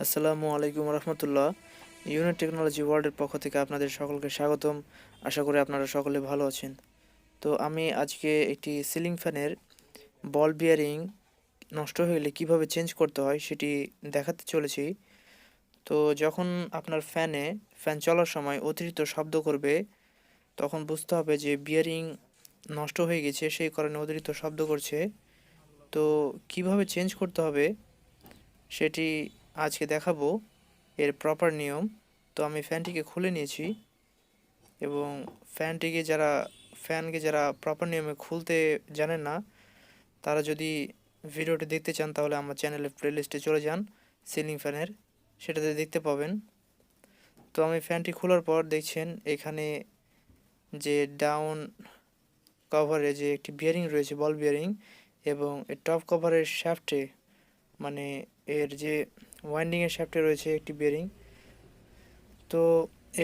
আসসালামু আলাইকুম রহমতুল্লাহ। Unit technology ওয়ার্ল্ডের পক্ষ থেকে আপনাদের সকলকে স্বাগতম। আশা করি আপনারা সকলে ভালো আছেন। তো আমি আজকে একটি সিলিং ফ্যানের বল বিয়ারিং নষ্ট হলে কিভাবে চেঞ্জ করতে হয় সেটি দেখাতে চলেছি। তো যখন আপনার ফ্যান চলার সময় অতিরিক্ত শব্দ করবে, তখন বুঝতে হবে যে বিয়ারিং নষ্ট হয়ে গেছে, সেই কারণে অতিরিক্ত শব্দ করছে। তো কিভাবে চেঞ্জ করতে হবে সেটি আজকে দেখাবো, এর প্রপার নিয়ম। তো আমি ফ্যানটিকে খুলে নিয়েছি এবং ফ্যানটিকে যারা ফ্যানকে যারা প্রপার নিয়মে খুলতে জানেন না, তারা যদি ভিডিওটি দেখতে চান তাহলে আমার চ্যানেলের প্লেলিস্টে চলে যান সিলিং ফ্যানের, সেটাতে দেখতে পাবেন। তো আমি ফ্যানটি খোলার পর দেখছেন এখানে যে ডাউন কভারে যে একটি বিয়ারিং রয়েছে, বল বিয়ারিং, এবং এর টপ কভারের শ্যাফটে, মানে এর যে ওয়াইন্ডিংয়ের শ্যাফটে রয়েছে একটি বিয়ারিং। তো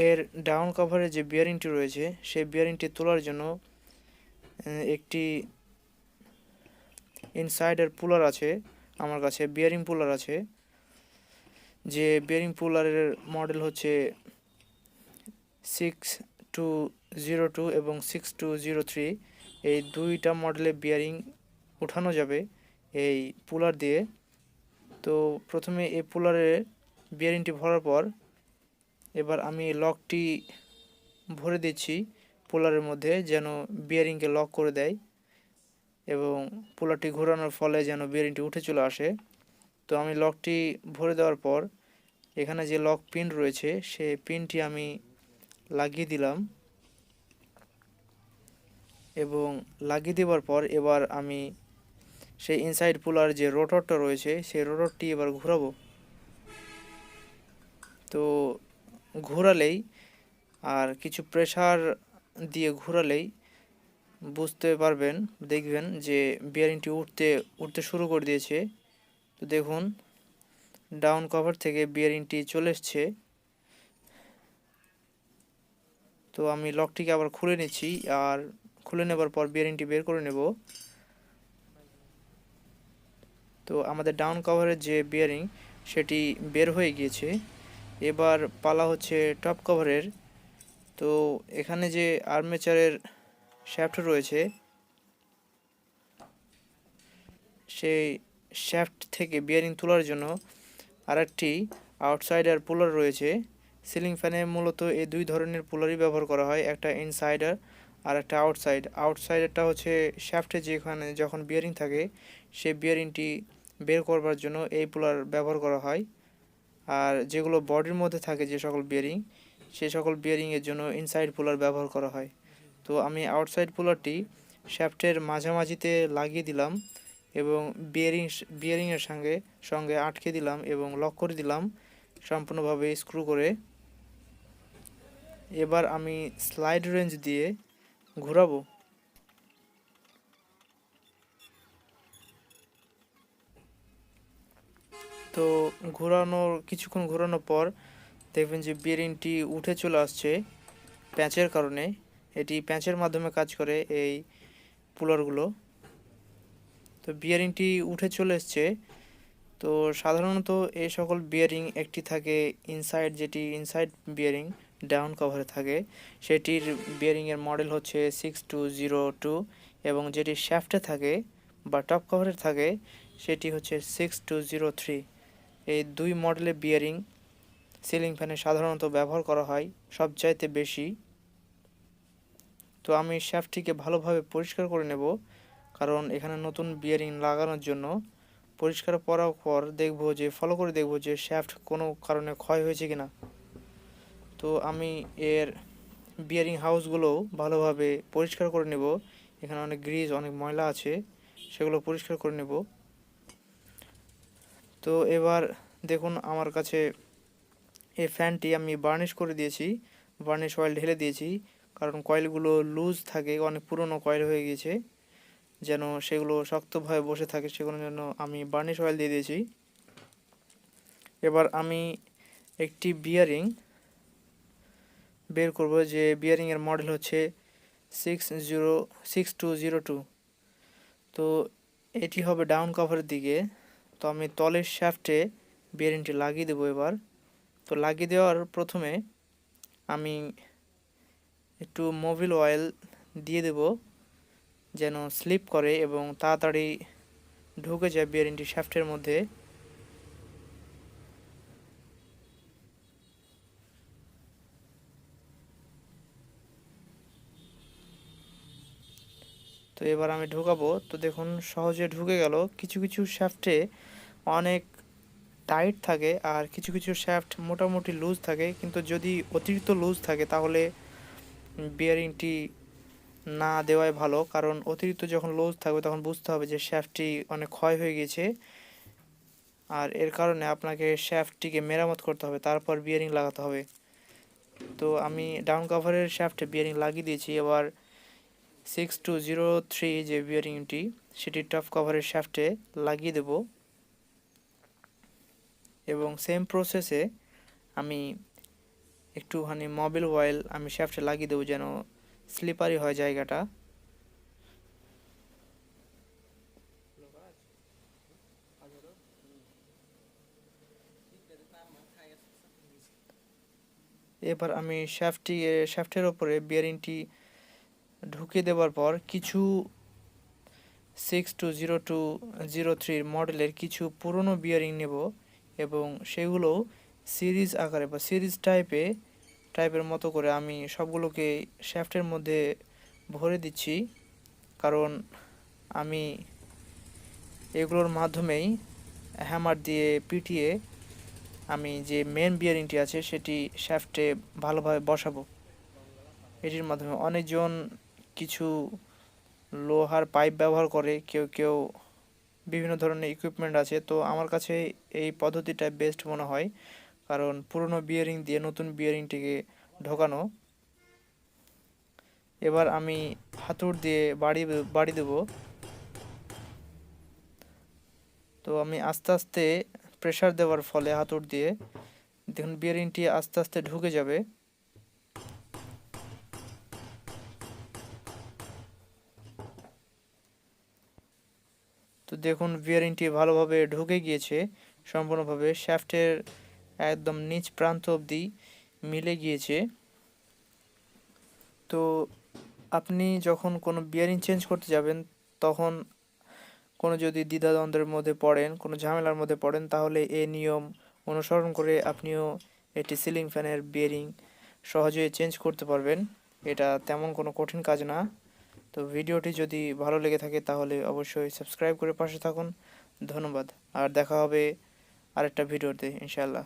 এর ডাউন কভারে যে বিয়ারিংটি রয়েছে সেই বিয়ারিংটি তোলার জন্য একটি ইনসাইডার পুলার আছে আমার কাছে, বিয়ারিং পুলার আছে। যে বিয়ারিং পুলারের মডেল হচ্ছে 6202 এবং 6203, এই দুইটা মডেলের বিয়ারিং উঠানো যাবে এই পুলার দিয়ে। তো প্রথমে এই পুলারে বিয়ারিংটি ভরার পর এবার আমি লকটি ভরে দিচ্ছি পুলারের মধ্যে, যেন বিয়ারিংকে লক করে দেয় এবং পুলারটি ঘোরানোর ফলে যেন বিয়ারিংটি উঠে চলে আসে। তো আমি লকটি ভরে দেওয়ার পর এখানে যে লক পিন রয়েছে সেই পিনটি আমি লাগিয়ে দিলাম এবং লাগিয়ে দেওয়ার পর এবার আমি সেই ইনসাইড পুলার যে রোটরটা রয়েছে সেই রোটরটি এবার ঘোরাবো। তো ঘোরালেই আর কিছু প্রেসার দিয়ে ঘোরালেই বুঝতে পারবেন, দেখবেন যে বিয়ারিংটি উঠতে শুরু করে দিয়েছে। তো দেখুন, ডাউন কভার থেকে বিয়ারিংটি চলে এসছে। তো আমি লকটিকে আবার খুলে নিচ্ছি, আর খুলে নেবার পর বিয়ারিংটি বের করে নেব। তো আমাদের ডাউন কভারের যে বিয়ারিং সেটি বের হয়ে গিয়েছে। এবার পালা হচ্ছে টপ কভারের। তো এখানে যে আর্মেচারের শ্যাফট রয়েছে সেই শ্যাফট থেকে বিয়ারিং তোলার জন্য আরেকটি আউটসাইডার পুলার রয়েছে। সিলিং ফ্যানে মূলত এই দুই ধরনের পুলারই ব্যবহার করা হয়, একটা ইনসাইডার আর একটা আউটসাইডারটা হচ্ছে শ্যাফটে যেখানে যখন বিয়ারিং থাকে সেই বিয়ারিংটি বের করবার জন্য এই পুলার ব্যবহার করা হয়। আর যেগুলো বডির মধ্যে থাকে যে সকল বিয়ারিং, সেই সকল বিয়ারিংয়ের জন্য ইনসাইড পুলার ব্যবহার করা হয়। তো আমি আউটসাইড পুলারটি শ্যাফটের মাঝামাঝিতে লাগিয়ে দিলাম এবং বিয়ারিংয়ের সঙ্গে সঙ্গে আটকে দিলাম এবং লক করে দিলাম সম্পূর্ণভাবে স্ক্রু করে। এবার আমি স্লাইড রেঞ্জ দিয়ে ঘোরাবো। তো কিছুক্ষণ ঘোরানোর পর দেখবেন যে বিয়ারিংটি উঠে চলে আসছে প্যাঁচের কারণে। এটি প্যাঁচের মাধ্যমে কাজ করে এই পুলারগুলো। তো বিয়ারিংটি উঠে চলে এসছে। তো সাধারণত এই সকল বিয়ারিং একটি থাকে ইনসাইড, যেটি ইনসাইড বিয়ারিং ডাউন কভারে থাকে, সেটির বিয়ারিংয়ের মডেল হচ্ছে 6202, এবং যেটি শ্যাফটে থাকে বা টপ কভারে থাকে সেটি হচ্ছে 6203। এই দুই মডেলের বিয়ারিং সিলিং ফ্যানে সাধারণত ব্যবহার করা হয় সবচাইতে বেশি। তো আমি শ্যাফটটিকে ভালোভাবে পরিষ্কার করে নেব, কারণ এখানে নতুন বিয়ারিং লাগানোর জন্য। পরিষ্কার করার পর ফলো করে দেখব যে শ্যাফট কোনো কারণে ক্ষয় হয়েছে কিনা। তো আমি এর বিয়ারিং হাউসগুলোও ভালোভাবে পরিষ্কার করে নেব। এখানে অনেক গ্রিজ, অনেক ময়লা আছে, সেগুলো পরিষ্কার করে নেব। তো এবার দেখুন, আমার কাছে এই ফ্যানটি আমি বার্নিশ করে দিয়েছি, বার্নিশ অয়েল ঢেলে দিয়েছি, কারণ কয়েলগুলো লুজ থাকে, অনেক পুরনো কয়েল হয়ে গিয়েছে, যেন সেগুলো শক্তভাবে বসে থাকে সেগুলোর জন্য আমি বার্নিশ অয়েল দিয়ে দিয়েছি। এবার আমি একটি বিয়ারিং বের করব, যে বিয়ারিংয়ের মডেল হচ্ছে 6202। তো এটি হবে ডাউন কভারের দিকে। তো আমি তলের শ্যাফটে বিয়ারিংটি লাগিয়ে দেবো এবার। তো লাগিয়ে দেওয়ার প্রথমে আমি একটু মোবিল অয়েল দিয়ে দেব, যেন স্লিপ করে এবং তাড়াতাড়ি ঢুকে যায় বিয়ারিংটি শ্যাফটের মধ্যে। তো এবার আমি ঢোকাবো। তো দেখুন সহজে ঢুকে গেল। কিছু কিছু শ্যাফটে অনেক টাইট থাকে আর কিছু কিছু শ্যাফট মোটামুটি লুজ থাকে, কিন্তু যদি অতিরিক্ত লুজ থাকে তাহলে বিয়ারিংটি না দেওয়াই ভালো, কারণ অতিরিক্ত যখন লুজ থাকবে তখন বুঝতে হবে যে শ্যাফটটি অনেক ক্ষয় হয়ে গেছে, আর এর কারণে আপনাকে শ্যাফটটিকে মেরামত করতে হবে, তারপর বিয়ারিং লাগাতে হবে। তো আমি ডাউন কাভারের শ্যাফটে বিয়ারিং লাগিয়ে দিয়েছি। এবার 6203 যে বিয়ারিংটি সেটি টপ কভারের শ্যাফটে লাগিয়ে দেব এবং সেম প্রসেসে আমি একটুখানি মোবিল অয়েল আমি শ্যাফটে লাগিয়ে দেবো, যেন স্লিপারি হয় জায়গাটা। এবার আমি শ্যাফটের ওপরে বিয়ারিংটি ঢুকিয়ে দেওয়ার পর কিছু 620203 মডেলের কিছু পুরনো বিয়ারিং নেব এবং সেগুলো সিরিজ আকারে বা সিরিজ টাইপের মতো করে আমি সবগুলোকে শ্যাফটের মধ্যে ভরে দিচ্ছি, কারণ আমি এগুলোর মাধ্যমেই হ্যামার দিয়ে পিটিয়ে আমি যে মেন বিয়ারিংটি আছে সেটি শ্যাফটে ভালোভাবে বসাবো। এটির মাধ্যমে অনেকজন কিছু লোহার পাইপ ব্যবহার করে, কেউ কেউ বিভিন্ন ধরনের ইকুইপমেন্ট আছে। তো আমার কাছে এই পদ্ধতিটা বেস্ট মনে হয়, কারণ পুরনো বিয়ারিং দিয়ে নতুন বিয়ারিংটিকে ঢোকানো। এবার আমি হাতুড় দিয়ে বাড়ি দেব। তো আমি আস্তে আস্তে প্রেসার দেওয়ার ফলে হাতুড় দিয়ে দেখুন বিয়ারিংটি আস্তে আস্তে ঢুকে যাবে। তো দেখুন বিয়ারিংটি ভালোভাবে ঢুকে গিয়েছে, সম্পূর্ণভাবে শ্যাফটের একদম নিচ প্রান্ত অবধি মিলে গিয়েছে। তো আপনি যখন কোনো বিয়ারিং চেঞ্জ করতে যাবেন, তখন কোনো যদি দ্বিধাদ্বন্দ্বের মধ্যে পড়েন, কোনো ঝামেলার মধ্যে পড়েন, তাহলে এই নিয়ম অনুসরণ করে আপনিও একটি সিলিং ফ্যানের বিয়ারিং সহজেই চেঞ্জ করতে পারবেন। এটা তেমন কোনো কঠিন কাজ না। তো ভিডিওটি যদি ভালো লেগে থাকে তাহলে অবশ্যই সাবস্ক্রাইব করে পাশে থাকুন। ধন্যবাদ। আর দেখা হবে আরেকটা ভিডিওতে ইনশাআল্লাহ।